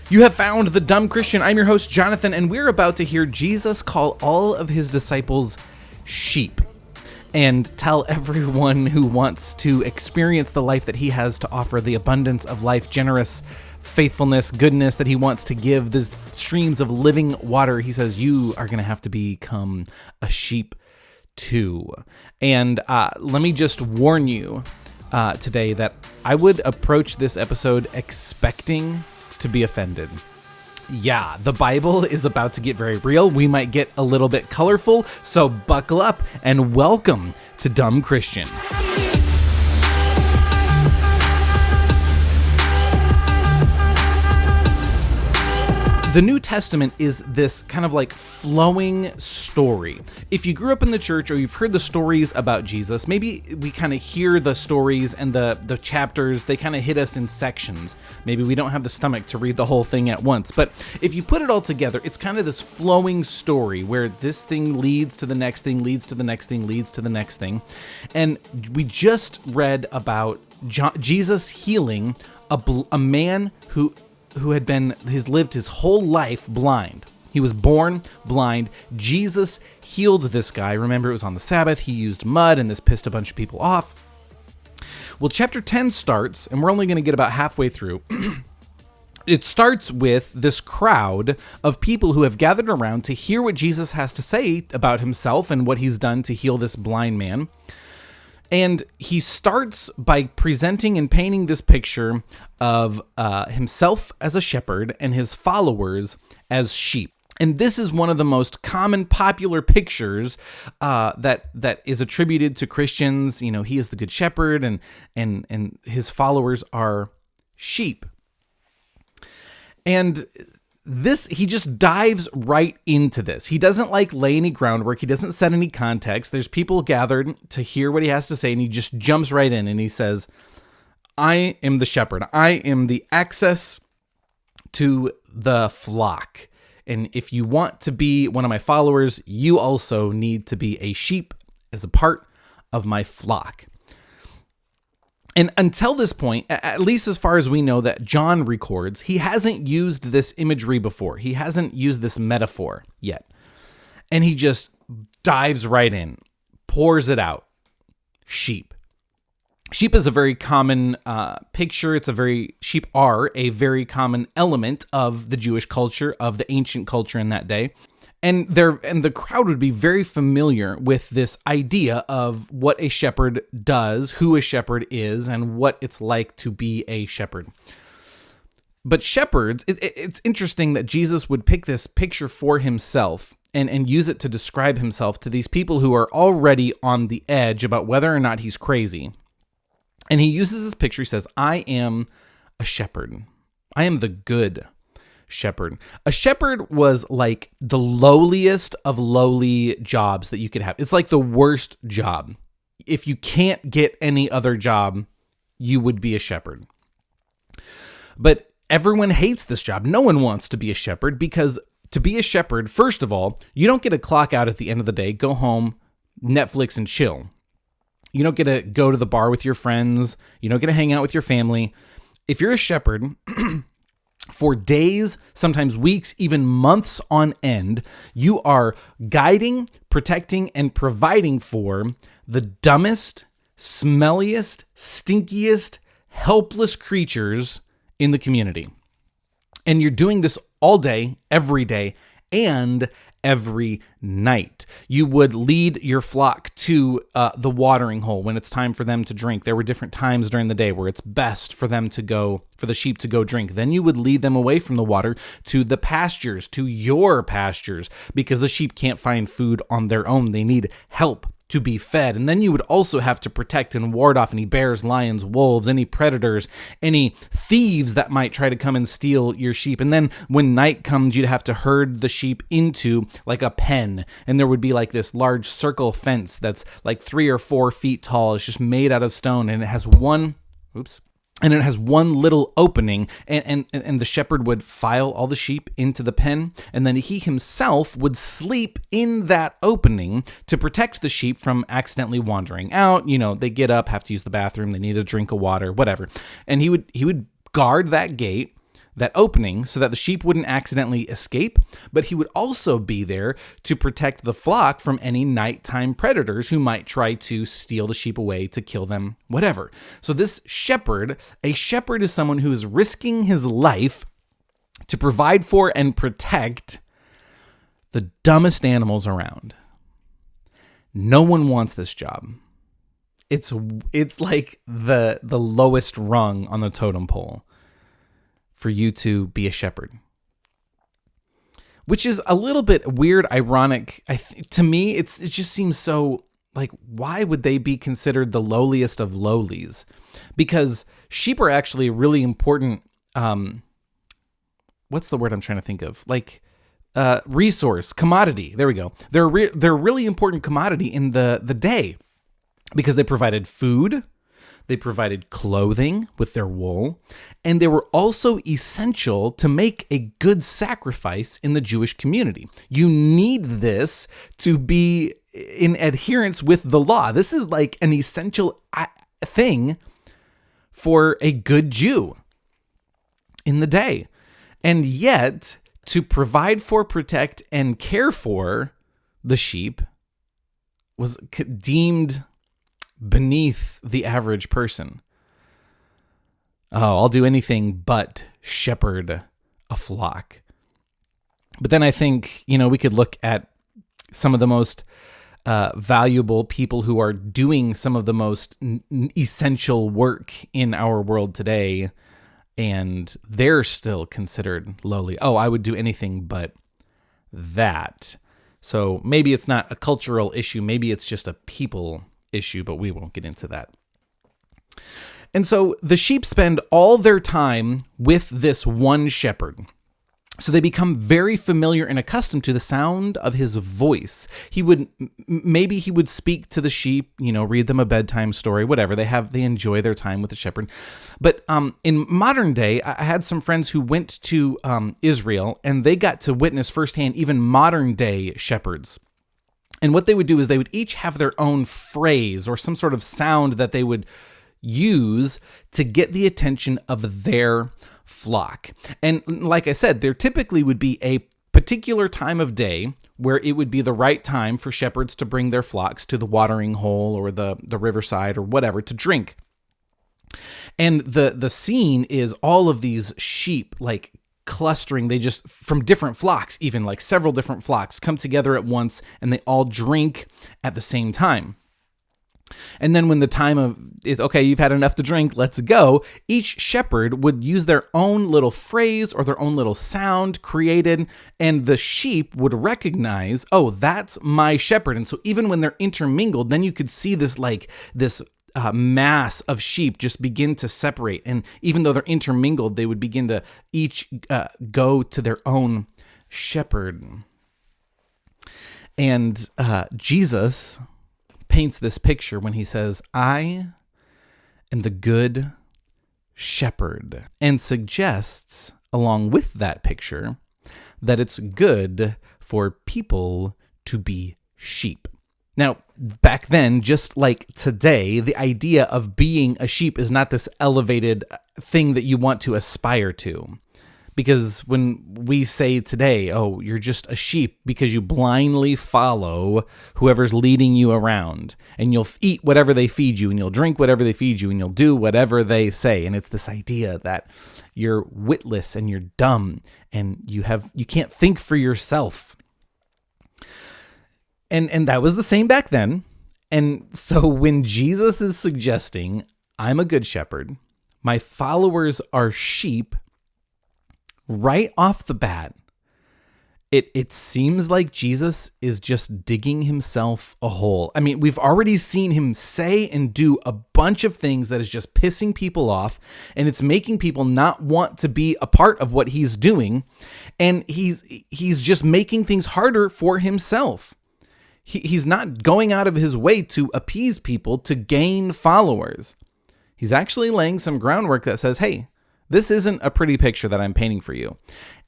You have found The Dumb Christian. I'm your host, Jonathan, and we're about to hear Jesus call all of his disciples sheep and tell everyone who wants to experience the life that he has to offer, the abundance of life, generous faithfulness, goodness that he wants to give, these streams of living water. He says, you are going to have to become a sheep too. And let me just warn you today that I would approach this episode expecting to be offended. Yeah, the Bible is about to get very real. We might get a little bit colorful, so buckle up and welcome to Dumb Christian. The New Testament is this kind of like flowing story. If you grew up in the church or you've heard the stories about Jesus, maybe we kind of hear the stories and the chapters, they kind of hit us in sections. Maybe we don't have the stomach to read the whole thing at once. But if you put it all together, it's kind of this flowing story where this thing leads to the next thing, leads to the next thing, leads to the next thing. And we just read about Jesus healing a man who had lived his whole life blind. He was born blind. Jesus healed this guy. Remember, it was on the Sabbath. He used mud, and this pissed a bunch of people off. Well, chapter 10 starts, and we're only going to get about halfway through. It starts with this crowd of people who have gathered around to hear what Jesus has to say about himself and what he's done to heal this blind man. And he starts by presenting and painting this picture of himself as a shepherd and his followers as sheep. And this is one of the most common popular pictures that is attributed to Christians. You know, he is the good shepherd and his followers are sheep. And he just dives right into this. He doesn't lay any groundwork. He doesn't set any context. There's people gathered to hear what he has to say, and he just jumps right in and he says, I am the shepherd. I am the access to the flock. And if you want to be one of my followers, you also need to be a sheep as a part of my flock. And until this point, at least as far as we know that John records, he hasn't used this imagery before. He hasn't used this metaphor yet. And he just dives right in, pours it out. Sheep. Sheep is a very common picture. Sheep are a very common element of the Jewish culture, of the ancient culture in that day. And the crowd would be very familiar with this idea of what a shepherd does, who a shepherd is, and what it's like to be a shepherd. But shepherds, it's interesting that Jesus would pick this picture for himself and use it to describe himself to these people who are already on the edge about whether or not he's crazy. And he uses this picture. He says, I am a shepherd. I am the good shepherd. A shepherd was like the lowliest of lowly jobs that you could have. It's like the worst job. If you can't get any other job, you would be a shepherd. But everyone hates this job. No one wants to be a shepherd because to be a shepherd, first of all, you don't get to clock out at the end of the day, go home, Netflix and chill. You don't get to go to the bar with your friends. You don't get to hang out with your family. If you're a shepherd, for days, sometimes weeks, even months on end, you are guiding, protecting, and providing for the dumbest, smelliest, stinkiest, helpless creatures in the community. And you're doing this all day, every day, and every night. You would lead your flock to the watering hole when it's time for them to drink. There were different times during the day where it's best for them to go, for the sheep to go drink. Then you would lead them away from the water to the pastures, to your pastures, because the sheep can't find food on their own. They need help to be fed. And then you would also have to protect and ward off any bears, lions, wolves, any predators, any thieves that might try to come and steal your sheep. And then when night comes, you'd have to herd the sheep into like a pen. And there would be like this large circle fence that's like 3 or 4 feet tall. It's just made out of stone, and it has one little opening, and the shepherd would file all the sheep into the pen, and then he himself would sleep in that opening to protect the sheep from accidentally wandering out. You know, they get up, have to use the bathroom, they need a drink of water, whatever. And he would guard that gate, that opening, so that the sheep wouldn't accidentally escape, but he would also be there to protect the flock from any nighttime predators who might try to steal the sheep away, to kill them, whatever. So this shepherd, a shepherd is someone who is risking his life to provide for and protect the dumbest animals around. No one wants this job. It's like the lowest rung on the totem pole for you to be a shepherd, which is a little bit weird, ironic. To me, it just seems so like, why would they be considered the lowliest of lowlies? Because sheep are actually really important. What's the word I'm trying to think of? Like resource, commodity. There we go. They're a really important commodity in the day because they provided food. They provided clothing with their wool, and they were also essential to make a good sacrifice in the Jewish community. You need this to be in adherence with the law. This is like an essential thing for a good Jew in the day. And yet, to provide for, protect, and care for the sheep was deemed beneath the average person. Oh, I'll do anything but shepherd a flock. But then I think, we could look at some of the most valuable people who are doing some of the most essential work in our world today, and they're still considered lowly. Oh, I would do anything but that. So maybe it's not a cultural issue. Maybe it's just a people issue, but we won't get into that. And so the sheep spend all their time with this one shepherd. So they become very familiar and accustomed to the sound of his voice. Maybe he would speak to the sheep, read them a bedtime story, whatever. They enjoy their time with the shepherd. But in modern day, I had some friends who went to Israel, and they got to witness firsthand even modern day shepherds. And what they would do is they would each have their own phrase or some sort of sound that they would use to get the attention of their flock. And like I said, there typically would be a particular time of day where it would be the right time for shepherds to bring their flocks to the watering hole or the riverside or whatever to drink. And the scene is all of these sheep like clustering. They just, from different flocks, even like several different flocks, come together at once, and they all drink at the same time. And then when the time of, okay, you've had enough to drink, let's go, each shepherd would use their own little phrase or their own little sound created, and the sheep would recognize, oh, that's my shepherd. And so even when they're intermingled, then you could see this mass of sheep just begin to separate. And even though they're intermingled, they would begin to each go to their own shepherd. And Jesus paints this picture when he says, I am the good shepherd, and suggests along with that picture that it's good for people to be sheep. Now, back then, just like today, the idea of being a sheep is not this elevated thing that you want to aspire to. Because when we say today, oh, you're just a sheep because you blindly follow whoever's leading you around, and you'll eat whatever they feed you, and you'll drink whatever they feed you, and you'll do whatever they say. And it's this idea that you're witless and you're dumb and you can't think for yourself. And that was the same back then. And so when Jesus is suggesting, I'm a good shepherd, my followers are sheep, right off the bat, it seems like Jesus is just digging himself a hole. I mean, we've already seen him say and do a bunch of things that is just pissing people off, and it's making people not want to be a part of what he's doing, and he's just making things harder for himself. He's not going out of his way to appease people, to gain followers. He's actually laying some groundwork that says, hey, this isn't a pretty picture that I'm painting for you.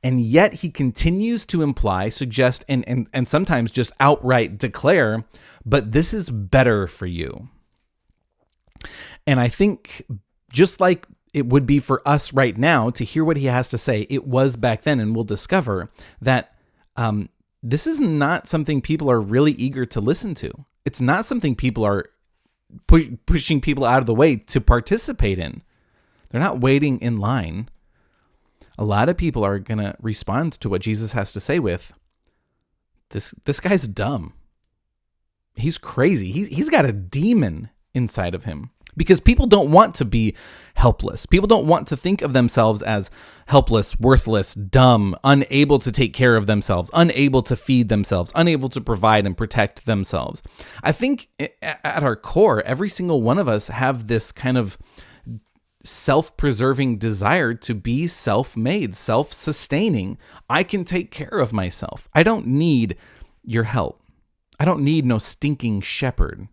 And yet he continues to imply, suggest, and sometimes just outright declare, but this is better for you. And I think just like it would be for us right now to hear what he has to say. It was back then, and we'll discover that this is not something people are really eager to listen to. It's not something people are pushing people out of the way to participate in. They're not waiting in line. A lot of people are going to respond to what Jesus has to say with, this guy's dumb. He's crazy. He's got a demon inside of him. Because people don't want to be helpless. People don't want to think of themselves as helpless, worthless, dumb, unable to take care of themselves, unable to feed themselves, unable to provide and protect themselves. I think at our core, every single one of us have this kind of self-preserving desire to be self-made, self-sustaining. I can take care of myself. I don't need your help. I don't need no stinking shepherd.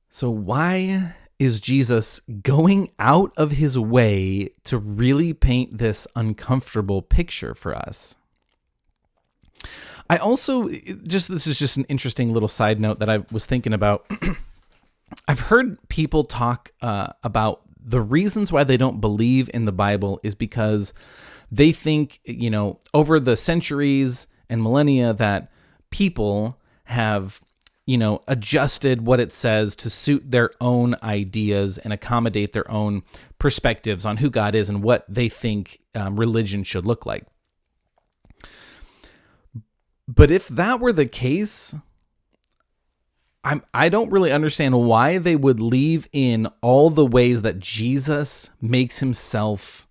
So why is Jesus going out of his way to really paint this uncomfortable picture for us? I also, this is just an interesting little side note that I was thinking about. I've heard people talk about the reasons why they don't believe in the Bible is because they think, over the centuries and millennia that people have adjusted what it says to suit their own ideas and accommodate their own perspectives on who God is and what they think religion should look like. But if that were the case, I don't really understand why they would leave in all the ways that Jesus makes himself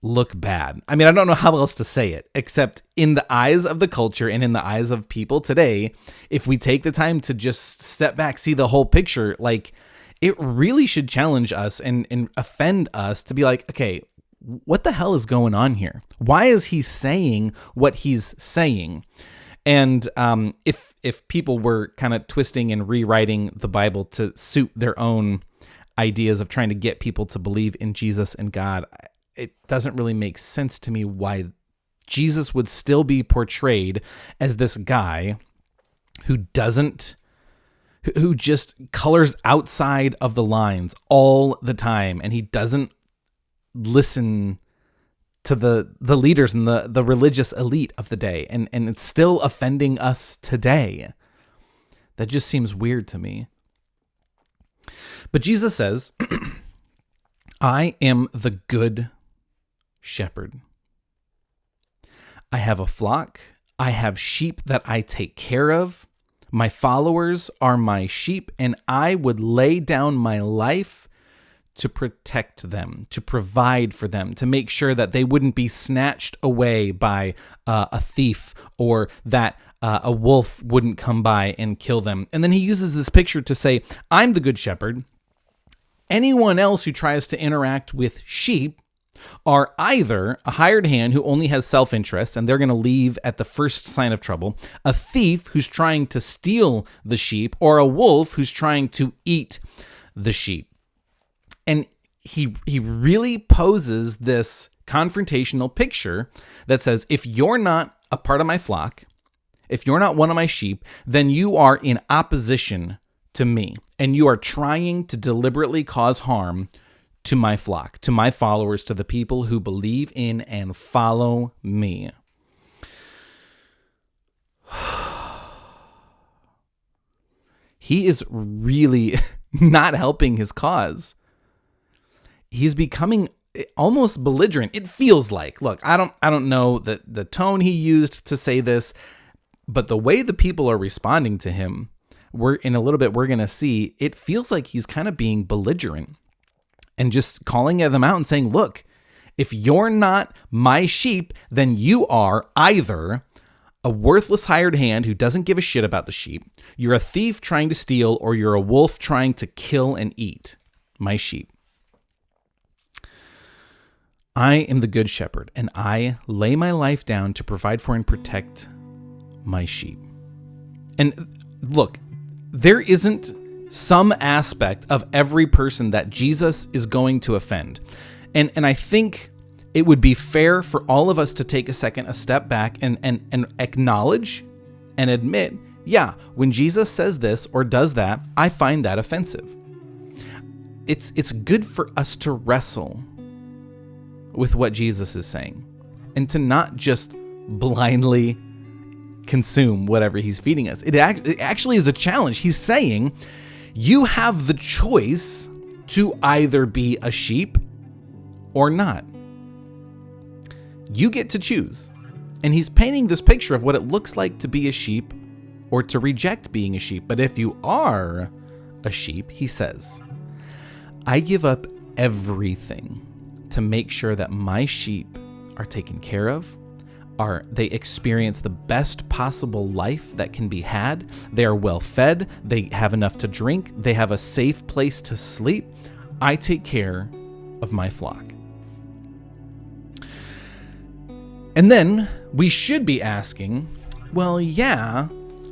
look bad. I mean, I don't know how else to say it, except in the eyes of the culture and in the eyes of people today, if we take the time to just step back, see the whole picture, like, it really should challenge us and offend us to be like, okay, what the hell is going on here? Why is he saying what he's saying? And if people were kind of twisting and rewriting the Bible to suit their own ideas of trying to get people to believe in Jesus and God, it doesn't really make sense to me why Jesus would still be portrayed as this guy who just colors outside of the lines all the time, and he doesn't listen to the leaders and the religious elite of the day, and it's still offending us today. That just seems weird to me. But Jesus says, I am the good shepherd. I have a flock. I have sheep that I take care of. My followers are my sheep, and I would lay down my life to protect them, to provide for them, to make sure that they wouldn't be snatched away by a thief, or that a wolf wouldn't come by and kill them. And then he uses this picture to say, I'm the good shepherd. Anyone else who tries to interact with sheep are either a hired hand who only has self-interest and they're going to leave at the first sign of trouble, a thief who's trying to steal the sheep, or a wolf who's trying to eat the sheep. And he really poses this confrontational picture that says, if you're not a part of my flock, if you're not one of my sheep, then you are in opposition to me, and you are trying to deliberately cause harm to my flock, to my followers, to the people who believe in and follow me. He is really not helping his cause. He's becoming almost belligerent. It feels like, look, I don't know the tone he used to say this, but the way the people are responding to him, we're going to see, it feels like he's kind of being belligerent and just calling them out and saying, look, if you're not my sheep, then you are either a worthless hired hand who doesn't give a shit about the sheep, you're a thief trying to steal, or you're a wolf trying to kill and eat my sheep. I am the good shepherd, and I lay my life down to provide for and protect my sheep. And look, there isn't some aspect of every person that Jesus is going to offend. And I think it would be fair for all of us to take a step back and acknowledge and admit, yeah, when Jesus says this or does that, I find that offensive. it's good for us to wrestle with what Jesus is saying and to not just blindly consume whatever he's feeding us. It actually is a challenge. He's saying you have the choice to either be a sheep or not. You get to choose. And he's painting this picture of what it looks like to be a sheep or to reject being a sheep. But if you are a sheep, he says, I give up everything to make sure that my sheep are taken care of, they experience the best possible life that can be had, they are well fed, they have enough to drink, they have a safe place to sleep. I take care of my flock. And then we should be asking, well, yeah,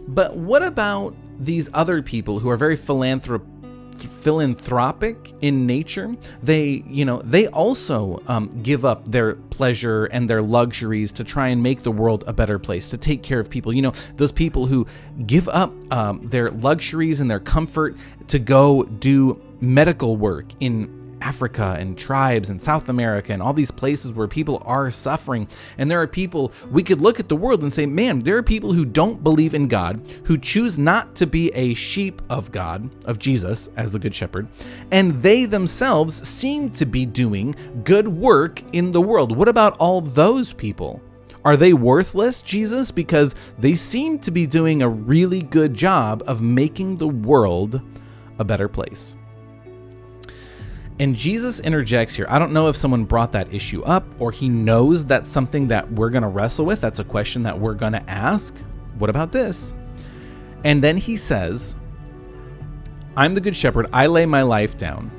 but what about these other people who are very philanthropic in nature? They also give up their pleasure and their luxuries to try and make the world a better place, to take care of people. Those people who give up their luxuries and their comfort to go do medical work in Africa and tribes and South America and all these places where people are suffering. And there are people, we could look at the world and say, man, there are people who don't believe in God, who choose not to be a sheep of God, of Jesus as the Good Shepherd, and they themselves seem to be doing good work in the world. What about all those people? Are they worthless, Jesus? Because they seem to be doing a really good job of making the world a better place. And Jesus interjects here. I don't know if someone brought that issue up or he knows that's something that we're going to wrestle with. That's a question that we're going to ask. What about this? And then he says, I'm the good shepherd. I lay my life down.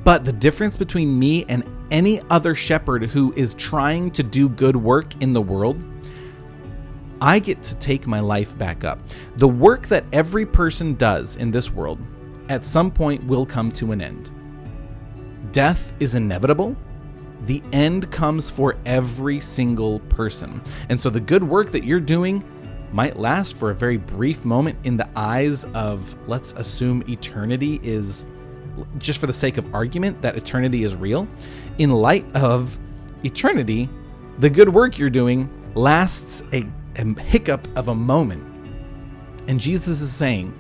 But the difference between me and any other shepherd who is trying to do good work in the world, I get to take my life back up. The work that every person does in this world at some point will come to an end. Death is inevitable. The end comes for every single person. And so the good work that you're doing might last for a very brief moment in the eyes of, let's assume eternity is, just for the sake of argument, that eternity is real. In light of eternity, the good work you're doing lasts a hiccup of a moment. And Jesus is saying,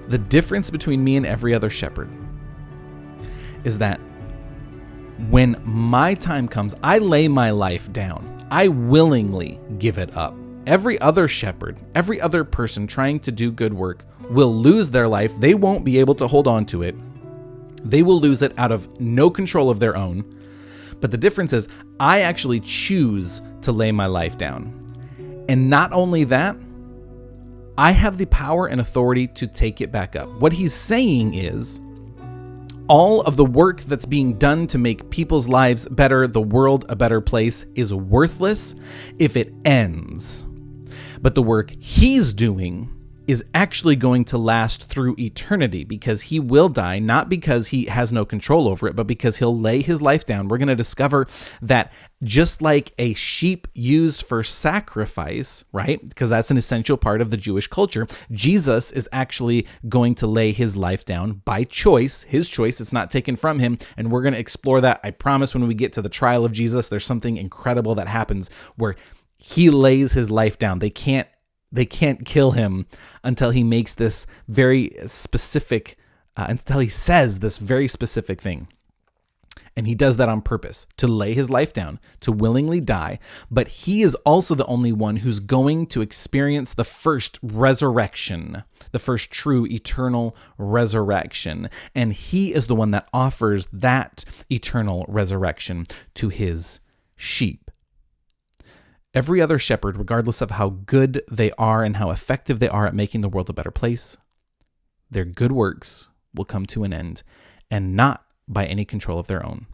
the difference between me and every other shepherd is that when my time comes, I lay my life down. I willingly give it up. Every other shepherd, every other person trying to do good work will lose their life. They won't be able to hold on to it. They will lose it out of no control of their own. But the difference is I actually choose to lay my life down. And not only that, I have the power and authority to take it back up. What he's saying is, all of the work that's being done to make people's lives better, the world a better place, is worthless if it ends. But the work he's doing is actually going to last through eternity, because he will die, not because he has no control over it, but because he'll lay his life down. We're going to discover that just like a sheep used for sacrifice, right? Because that's an essential part of the Jewish culture. Jesus is actually going to lay his life down by choice, his choice. It's not taken from him. And we're going to explore that. I promise when we get to the trial of Jesus, there's something incredible that happens where he lays his life down. They can't kill him until he makes this very specific, until he says this very specific thing. And he does that on purpose, to lay his life down, to willingly die. But he is also the only one who's going to experience the first resurrection, the first true eternal resurrection. And he is the one that offers that eternal resurrection to his sheep. Every other shepherd, regardless of how good they are and how effective they are at making the world a better place, their good works will come to an end, and not by any control of their own.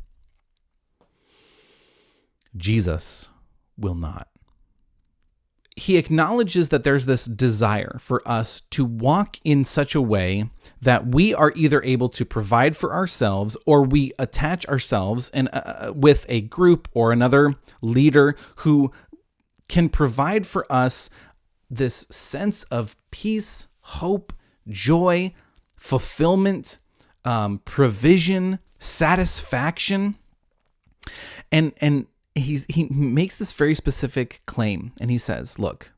Jesus will not. He acknowledges that there's this desire for us to walk in such a way that we are either able to provide for ourselves, or we attach ourselves with a group or another leader who can provide for us this sense of peace, hope, joy, fulfillment, provision, satisfaction. And he makes this very specific claim, and he says, look,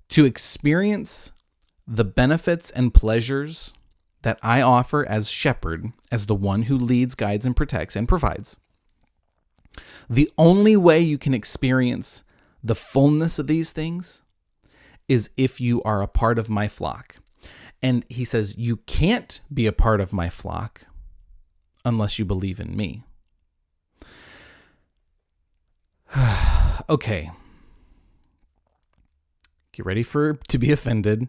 to experience the benefits and pleasures that I offer as shepherd, as the one who leads, guides, and protects and provides, the only way you can experience the fullness of these things is if you are a part of my flock. And he says, you can't be a part of my flock unless you believe in me. Okay. Get ready to be offended.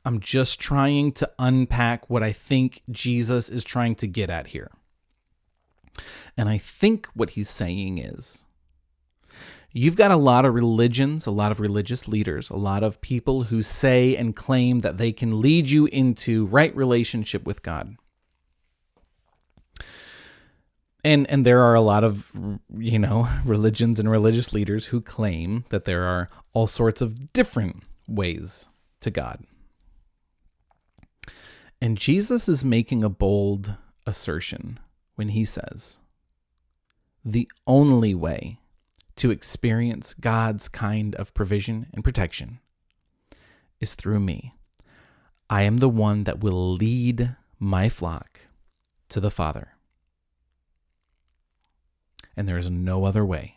I'm just trying to unpack what I think Jesus is trying to get at here. And I think what he's saying is, you've got a lot of religions, a lot of religious leaders, a lot of people who say and claim that they can lead you into right relationship with God. And there are a lot of, religions and religious leaders who claim that there are all sorts of different ways to God. And Jesus is making a bold assertion when he says, the only way to experience God's kind of provision and protection is through me. I am the one that will lead my flock to the Father. And there is no other way.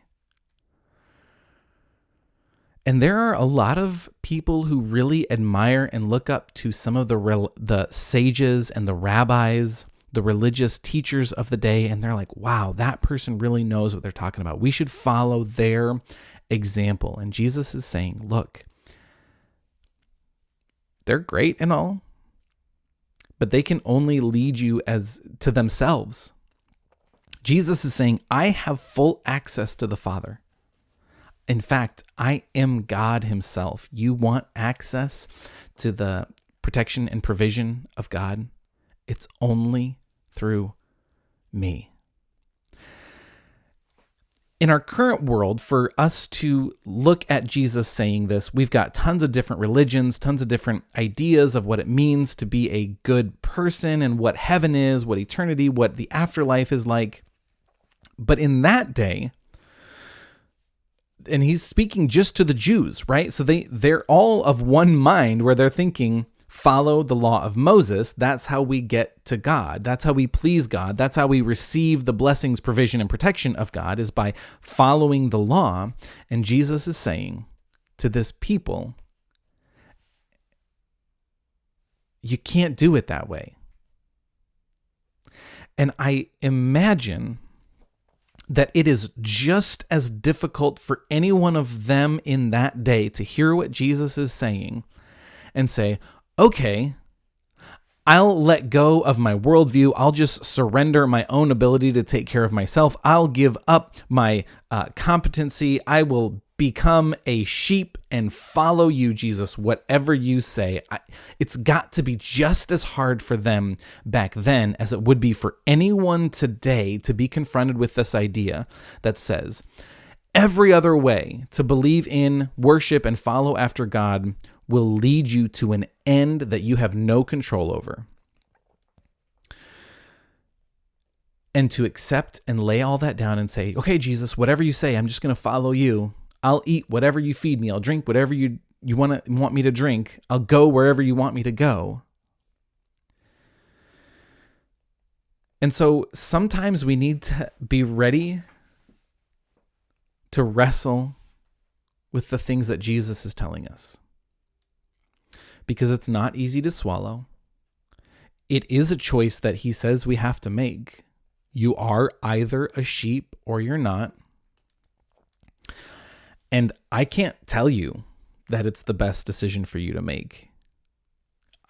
And there are a lot of people who really admire and look up to some of the sages and the rabbis, the religious teachers of the day, and they're like, wow, that person really knows what they're talking about. We should follow their example. And Jesus is saying, look, they're great and all, but they can only lead you as to themselves. Jesus is saying, I have full access to the Father. In fact, I am God himself. You want access to the protection and provision of God? It's only through me. In our current world, for us to look at Jesus saying this, we've got tons of different religions, tons of different ideas of what it means to be a good person and what heaven is, what eternity, what the afterlife is like. But in that day, and he's speaking just to the Jews, right? So they're all of one mind where they're thinking, follow the law of Moses. That's how we get to God. That's how we please God. That's how we receive the blessings, provision, and protection of God, is by following the law. And Jesus is saying to this people, you can't do it that way. And I imagine that it is just as difficult for any one of them in that day to hear what Jesus is saying and say, okay, I'll let go of my worldview. I'll just surrender my own ability to take care of myself. I'll give up my competency. I will become a sheep and follow you, Jesus, whatever you say. It's got to be just as hard for them back then as it would be for anyone today to be confronted with this idea that says every other way to believe in, worship, and follow after God will lead you to an end that you have no control over. And to accept and lay all that down and say, okay, Jesus, whatever you say, I'm just going to follow you. I'll eat whatever you feed me. I'll drink whatever you want me to drink. I'll go wherever you want me to go. And so sometimes we need to be ready to wrestle with the things that Jesus is telling us, because it's not easy to swallow. It is a choice that he says we have to make. You are either a sheep or you're not. And I can't tell you that it's the best decision for you to make.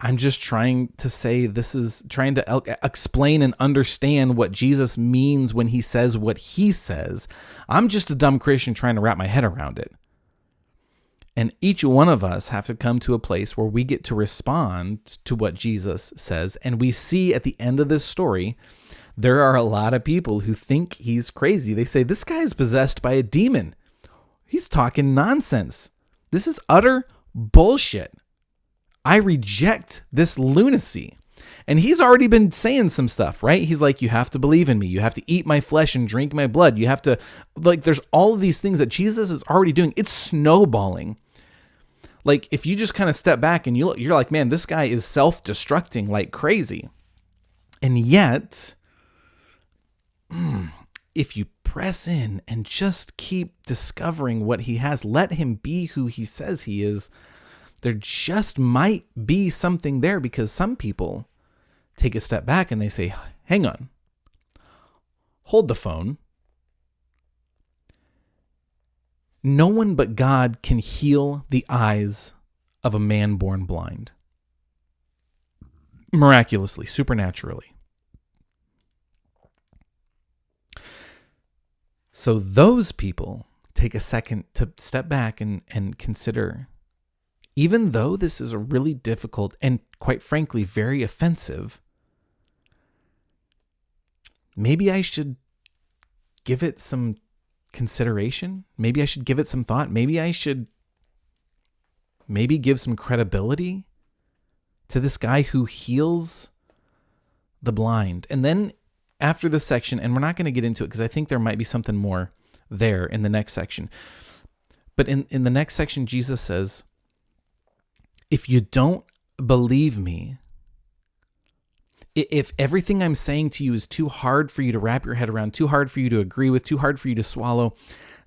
I'm just trying to say this is trying to explain and understand what Jesus means when he says what he says. I'm just a dumb Christian trying to wrap my head around it. And each one of us have to come to a place where we get to respond to what Jesus says. And we see at the end of this story, there are a lot of people who think he's crazy. They say, this guy is possessed by a demon. He's talking nonsense. This is utter bullshit. I reject this lunacy. And he's already been saying some stuff, right? He's like, you have to believe in me. You have to eat my flesh and drink my blood. You have to, like, there's all of these things that Jesus is already doing. It's snowballing. Like, if you just kind of step back and you're like, man, this guy is self-destructing like crazy. And yet, if you press in and just keep discovering what he has, let him be who he says he is, there just might be something there, because some people take a step back and they say, hang on, hold the phone. No one but God can heal the eyes of a man born blind. Miraculously, supernaturally. So those people take a second to step back and consider, even though this is a really difficult and, quite frankly, very offensive, maybe I should give it some consideration. Maybe I should give it some thought. Maybe I should give some credibility to this guy who heals the blind. And then after this section, and we're not going to get into it because I think there might be something more there in the next section. But in the next section, Jesus says, if you don't believe me, if everything I'm saying to you is too hard for you to wrap your head around, too hard for you to agree with, too hard for you to swallow,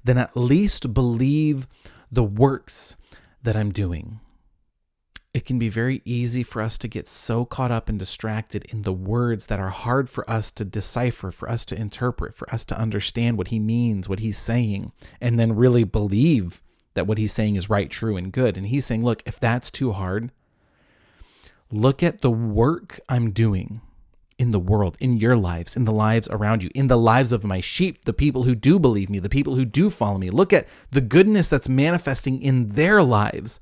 then at least believe the works that I'm doing. It can be very easy for us to get so caught up and distracted in the words that are hard for us to decipher, for us to interpret, for us to understand what he means, what he's saying, and then really believe that what he's saying is right, true, and good. And he's saying, look, if that's too hard, look at the work I'm doing in the world, in your lives, in the lives around you, in the lives of my sheep, the people who do believe me, the people who do follow me. Look at the goodness that's manifesting in their lives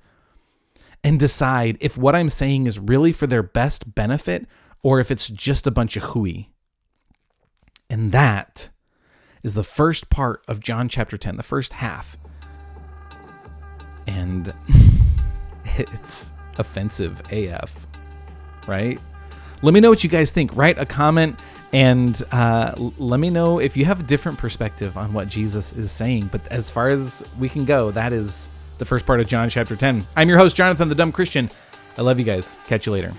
and decide if what I'm saying is really for their best benefit or if it's just a bunch of hooey. And that is the first part of John chapter 10, the first half. And it's offensive AF, right? Let me know what you guys think. Write a comment and let me know if you have a different perspective on what Jesus is saying. But as far as we can go, that is the first part of John chapter 10. I'm your host, Jonathan the Dumb Christian. I love you guys. Catch you later.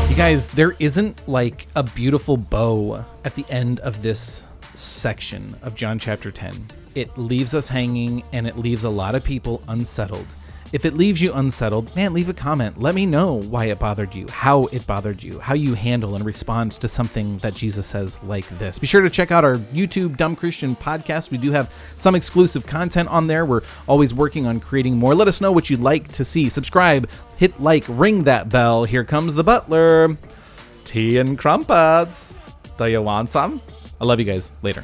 You guys, there isn't like a beautiful bow at the end of this section of John chapter 10. It leaves us hanging and it leaves a lot of people unsettled. If it leaves you unsettled, man, leave a comment. Let me know why it bothered you, how it bothered you, how you handle and respond to something that Jesus says like this. Be sure to check out our YouTube Dumb Christian podcast. We do have some exclusive content on there. We're always working on creating more. Let us know what you'd like to see. Subscribe, hit like, ring that bell. Here comes the butler. Tea and crumpets. Do you want some? I love you guys. Later.